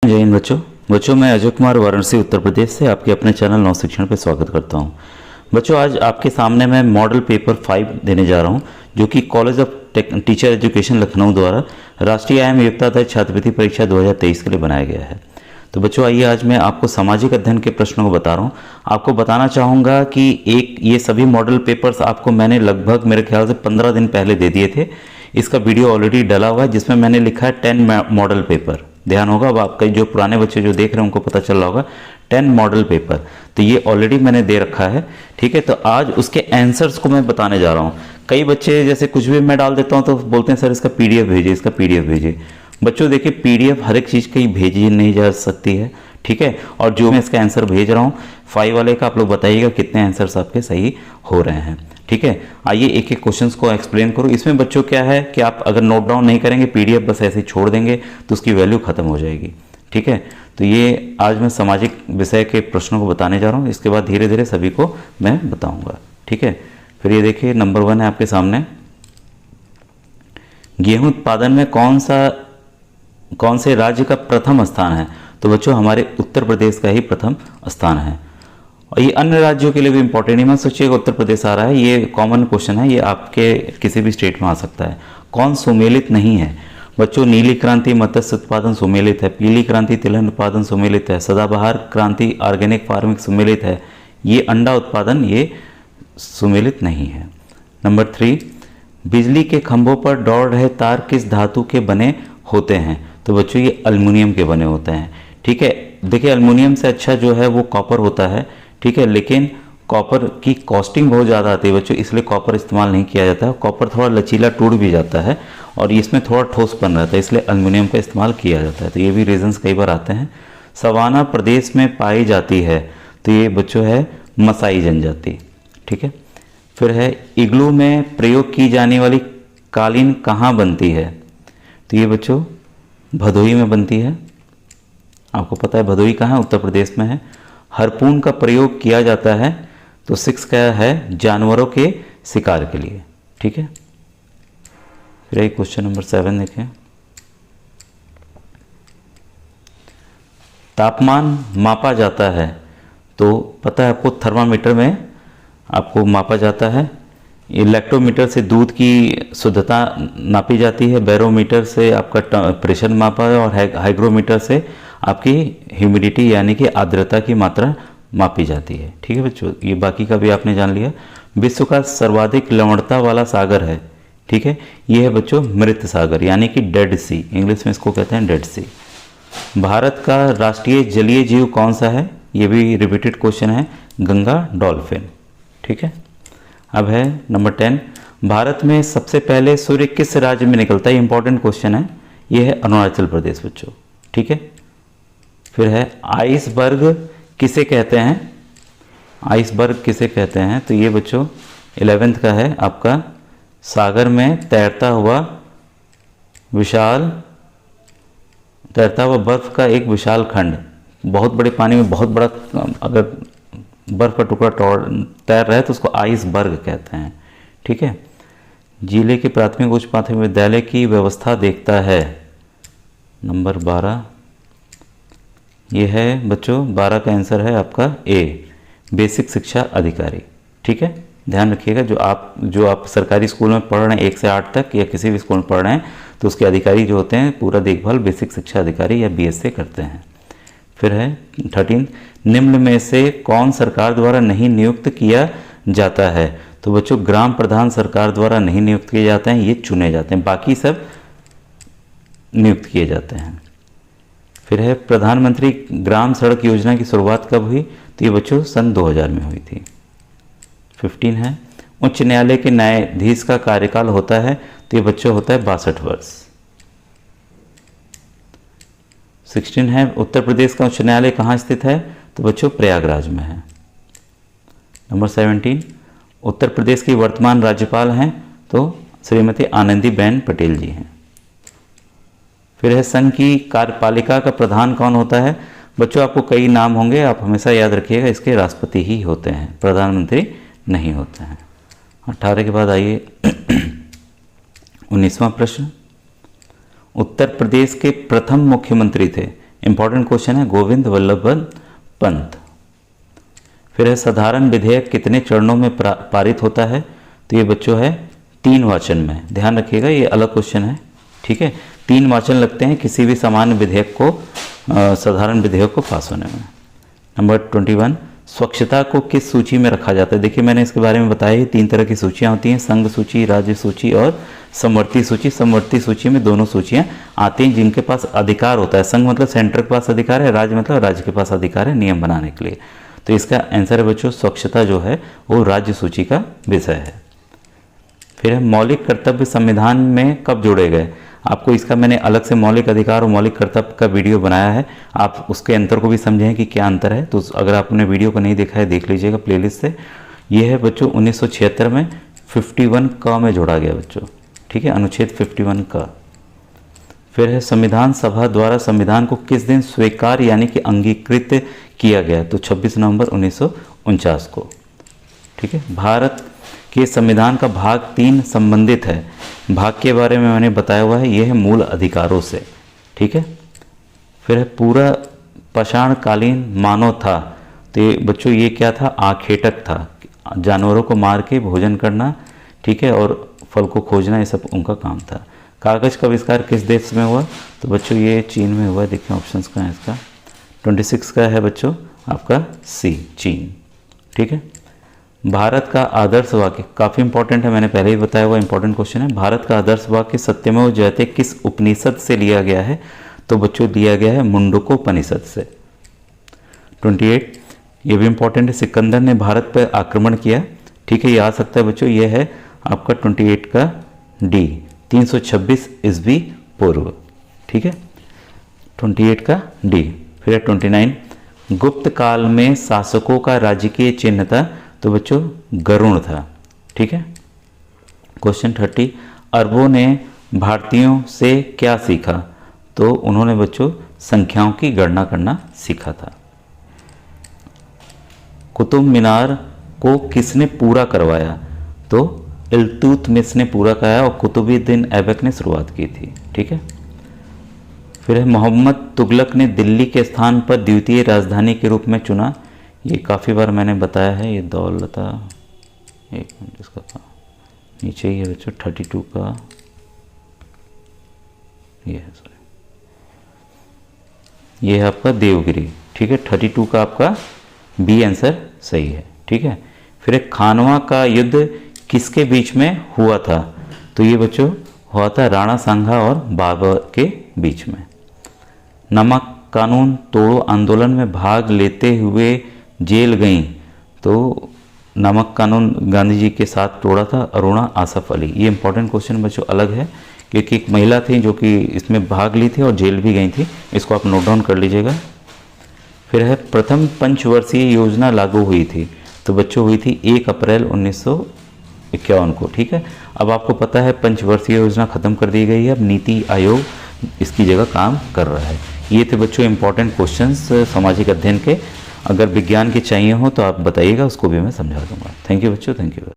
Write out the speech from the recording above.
जय हिंद बच्चों मैं अजय कुमार वाराणसी उत्तर प्रदेश से आपके अपने चैनल नव शिक्षण पे स्वागत करता हूं। बच्चों आज आपके सामने मैं मॉडल पेपर 5 देने जा रहा हूं, जो कि college of teacher education Lucknow द्वारा राष्ट्रीय आय एवं योग्यता छात्रवृत्ति परीक्षा 2023 के लिए बनाया गया है। तो बच्चों आइए आज मैं आपको सामाजिक अध्ययन के प्रश्नों को बता रहा हूँ। आपको बताना चाहूँगा कि ये सभी मॉडल पेपर्स आपको मैंने लगभग मेरे ख्याल से 15 दिन पहले दे दिए थे। इसका वीडियो ऑलरेडी डला हुआ है जिसमें मैंने लिखा है 10 मॉडल पेपर। ध्यान होगा, अब आपका जो पुराने बच्चे जो देख रहे हैं उनको पता चल रहा होगा 10 मॉडल पेपर, तो ये ऑलरेडी मैंने दे रखा है। ठीक है, तो आज उसके आंसर्स को मैं बताने जा रहा हूँ। कई बच्चे जैसे कुछ भी मैं डाल देता हूँ तो बोलते हैं सर इसका पीडीएफ भेजिए, इसका पीडीएफ भेजिए। बच्चों देखिए पीडीएफ हर एक चीज़ की भेजी नहीं जा सकती है। ठीक है, और जो मैं इसका आंसर भेज रहा हूँ 5 वाले का, आप लोग बताइएगा कितने आंसर्स आपके सही हो रहे हैं। ठीक है, आइए एक एक क्वेश्चंस को एक्सप्लेन करो। इसमें बच्चों क्या है कि आप अगर नोट डाउन नहीं करेंगे, पीडीएफ बस ऐसे ही छोड़ देंगे तो उसकी वैल्यू खत्म हो जाएगी। ठीक है, तो ये आज मैं सामाजिक विषय के प्रश्नों को बताने जा रहा हूँ, इसके बाद धीरे धीरे सभी को मैं बताऊंगा। ठीक है, फिर ये देखिए नंबर 1 है आपके सामने, गेहूं उत्पादन में कौन से राज्य का प्रथम स्थान है? तो बच्चों हमारे उत्तर प्रदेश का ही प्रथम स्थान है। और ये अन्य राज्यों के लिए भी इंपॉर्टेंट है, मैं सोचिएगा उत्तर प्रदेश आ रहा है, ये कॉमन क्वेश्चन है, ये आपके किसी भी स्टेट में आ सकता है। कौन सुमेलित नहीं है? बच्चों नीली क्रांति मत्स्य उत्पादन सुमेलित है, पीली क्रांति तिलहन उत्पादन सुमेलित है, सदाबहार क्रांति ऑर्गेनिक फार्मिंग सुमेलित है, ये अंडा उत्पादन ये सुमेलित नहीं है। नंबर 3, बिजली के खंभों पर दौड़ रहे तार किस धातु के बने होते हैं? तो बच्चों ये अल्युमिनियम के बने होते हैं। ठीक है, देखिए अल्युमिनियम से अच्छा जो है वो कॉपर होता है। ठीक है, लेकिन कॉपर की कॉस्टिंग बहुत ज़्यादा आती है बच्चों, इसलिए कॉपर इस्तेमाल नहीं किया जाता है। कॉपर थोड़ा लचीला टूट भी जाता है और इसमें थोड़ा ठोसपन रहता है, इसलिए अल्युमिनियम का इस्तेमाल किया जाता है। तो ये भी रीजंस कई बार आते हैं। सवाना प्रदेश में पाई जाती है, तो ये बच्चों है मसाई जनजाति। ठीक है, फिर है इग्लू में प्रयोग की जाने वाली कालीन कहाँ बनती है? तो ये बच्चों भदोही में बनती है। आपको पता है भदोही कहाँ है? उत्तर प्रदेश में है। हरपून का प्रयोग किया जाता है, तो 6 क्या है? जानवरों के शिकार के लिए। ठीक है, फिर एक क्वेश्चन नंबर 7 देखें, तापमान मापा जाता है, तो पता है आपको थर्मामीटर में आपको मापा जाता है, इलेक्ट्रोमीटर से दूध की शुद्धता नापी जाती है, बैरोमीटर से आपका प्रेशर मापा है, और हाइग्रोमीटर से आपकी ह्यूमिडिटी यानी कि आर्द्रता की मात्रा मापी जाती है। ठीक है बच्चों, ये बाकी का भी आपने जान लिया। विश्व का सर्वाधिक लवणता वाला सागर है, ठीक है, ये है बच्चों मृत सागर यानी कि डेड सी, इंग्लिश में इसको कहते हैं डेड सी। भारत का राष्ट्रीय जलीय जीव कौन सा है? ये भी रिपीटेड क्वेश्चन है, गंगा डॉल्फिन। ठीक है, अब है नंबर 10, भारत में सबसे पहले सूर्य किस राज्य में निकलता है? इंपॉर्टेंट क्वेश्चन है, ये है अरुणाचल प्रदेश बच्चों। ठीक है, फिर है आइसबर्ग किसे कहते हैं? आइसबर्ग किसे कहते हैं? तो ये बच्चों 11th का है आपका, सागर में तैरता हुआ बर्फ का एक विशाल खंड, बहुत बड़े पानी में बहुत बड़ा अगर बर्फ का टुकड़ा तैर रहा है तो उसको आइसबर्ग कहते हैं। ठीक है, जिले के प्राथमिक उच्च माध्यमिक विद्यालय की व्यवस्था देखता है। नंबर 12, ये है बच्चों 12 का आंसर है आपका ए, बेसिक शिक्षा अधिकारी। ठीक है, ध्यान रखिएगा, जो आप सरकारी स्कूल में पढ़ रहे हैं 1 से 8 तक या किसी भी स्कूल में पढ़ रहे हैं, तो उसके अधिकारी जो होते हैं पूरा देखभाल बेसिक शिक्षा अधिकारी या बीएस से करते हैं। फिर है 13, निम्न में से कौन सरकार द्वारा नहीं नियुक्त किया जाता है? तो बच्चों ग्राम प्रधान सरकार द्वारा नहीं नियुक्त किए जाते हैं, ये चुने जाते हैं, बाकी सब नियुक्त किए जाते हैं। फिर है प्रधानमंत्री ग्राम सड़क योजना की शुरुआत कब हुई? तो ये बच्चों सन 2000 में हुई थी। 15 है उच्च न्यायालय के न्यायाधीश का कार्यकाल होता है, तो ये बच्चों होता है 62 वर्ष। 16 है उत्तर प्रदेश का उच्च न्यायालय कहाँ स्थित है? तो बच्चों प्रयागराज में है। नंबर 17, उत्तर प्रदेश की वर्तमान राज्यपाल हैं, तो श्रीमती आनंदीबेन पटेल जी हैं। फिर है संघ की कार्यपालिका का प्रधान कौन होता है? बच्चों आपको कई नाम होंगे, आप हमेशा याद रखिएगा, इसके राष्ट्रपति ही होते हैं, प्रधानमंत्री नहीं होते हैं। 18 के बाद आइए 19वां प्रश्न, उत्तर प्रदेश के प्रथम मुख्यमंत्री थे, इंपॉर्टेंट क्वेश्चन है, गोविंद वल्लभ पंत। फिर है साधारण विधेयक कितने चरणों में पारित होता है? तो ये बच्चों है 3 वाचन में, ध्यान रखिएगा, ये अलग क्वेश्चन है, ठीक है। 3 वाचन लगते हैं किसी भी सामान्य विधेयक को, साधारण विधेयक को पास होने में। नंबर 21, स्वच्छता को किस सूची में रखा जाता है? देखिए मैंने इसके बारे में बताया ही, 3 तरह की सूचियाँ होती हैं, संघ सूची, राज्य सूची और समवर्ती सूची। समवर्ती सूची में दोनों सूचियाँ आती हैं जिनके पास अधिकार होता है। संघ मतलब सेंटर के पास अधिकार है, राज्य मतलब राज्य के पास अधिकार है नियम बनाने के लिए। तो इसका आंसर है बच्चों स्वच्छता जो है वो राज्य सूची का विषय है। फिर है मौलिक कर्तव्य संविधान में कब जोड़े गए? आपको इसका मैंने अलग से मौलिक अधिकार और मौलिक कर्तव्य का वीडियो बनाया है, आप उसके अंतर को भी समझें कि क्या अंतर है। तो अगर आपने वीडियो को नहीं देखा है देख लीजिएगा प्लेलिस्ट से। ये है बच्चों 1976 में 51 क में जोड़ा गया बच्चों, ठीक है, अनुच्छेद 51 का। फिर है संविधान सभा द्वारा संविधान को किस दिन स्वीकार यानी कि अंगीकृत किया गया? तो 26 नवंबर 1949 को, ठीक है। भारत के संविधान का भाग 3 संबंधित है, भाग के बारे में मैंने बताया हुआ है, यह है मूल अधिकारों से, ठीक है। फिर है पूरा पाषाणकालीन मानव था, तो ये बच्चों ये क्या था? आखेटक था, जानवरों को मार के भोजन करना, ठीक है, और फल को खोजना, ये सब उनका काम था। कागज़ का आविष्कार किस देश में हुआ? तो बच्चों ये चीन में हुआ। देखिए ऑप्शंस का है इसका, 26 का है बच्चों आपका सी, चीन, ठीक है। भारत का आदर्श वाक्य काफ़ी इंपॉर्टेंट है, मैंने पहले ही बताया हुआ इंपॉर्टेंट क्वेश्चन है। भारत का आदर्श वाक्य सत्यमेव जयते किस उपनिषद से लिया गया है? तो बच्चों लिया गया है मुंडकोपनिषद से। 28, ये भी इंपॉर्टेंट है, सिकंदर ने भारत पर आक्रमण किया, ठीक है, ये आ सकता है बच्चों, ये है आपका 28 का डी, 326 ईस्वी पूर्व, ठीक है, 28 का डी। फिर 29, गुप्त काल में शासकों का राजकीय चिन्ह था, तो बच्चों गरुण था, ठीक है। क्वेश्चन 30, अरबों ने भारतीयों से क्या सीखा? तो उन्होंने बच्चों संख्याओं की गणना करना सीखा था। कुतुब मीनार को किसने पूरा करवाया? तो इल्तुतमिश ने पूरा कराया और कुतुबुद्दीन ऐबक ने शुरुआत की थी, ठीक है। फिर है मोहम्मद तुगलक ने दिल्ली के स्थान पर द्वितीय राजधानी के रूप में चुना, ये काफ़ी बार मैंने बताया है, ये दौलता, एक मिनट इसका नीचे ही है बच्चों 32 का, ये है सॉरी, ये है आपका देवगिरी, ठीक है, 32 का आपका बी आंसर सही है, ठीक है। फिर एक खानवा का युद्ध किसके बीच में हुआ था? तो ये बच्चों हुआ था राणा सांगा और बाबर के बीच में। नमक कानून तोड़ो आंदोलन में भाग लेते हुए जेल गई, तो नमक कानून गांधी जी के साथ तोड़ा था अरुणा आसफ अली। ये इंपॉर्टेंट क्वेश्चन बच्चों अलग है क्योंकि एक महिला थी जो कि इसमें भाग ली थी और जेल भी गई थी, इसको आप नोट डाउन कर लीजिएगा। फिर है प्रथम पंचवर्षीय योजना लागू हुई थी, तो बच्चों हुई थी 1 अप्रैल 1951 को, ठीक है। अब आपको पता है पंचवर्षीय योजना खत्म कर दी गई है, अब नीति आयोग इसकी जगह काम कर रहा है। ये थे बच्चों इंपॉर्टेंट क्वेश्चंस सामाजिक अध्ययन के। अगर विज्ञान के चाहिए हो तो आप बताइएगा, उसको भी मैं समझा दूंगा। थैंक यू बच्चों, थैंक यू।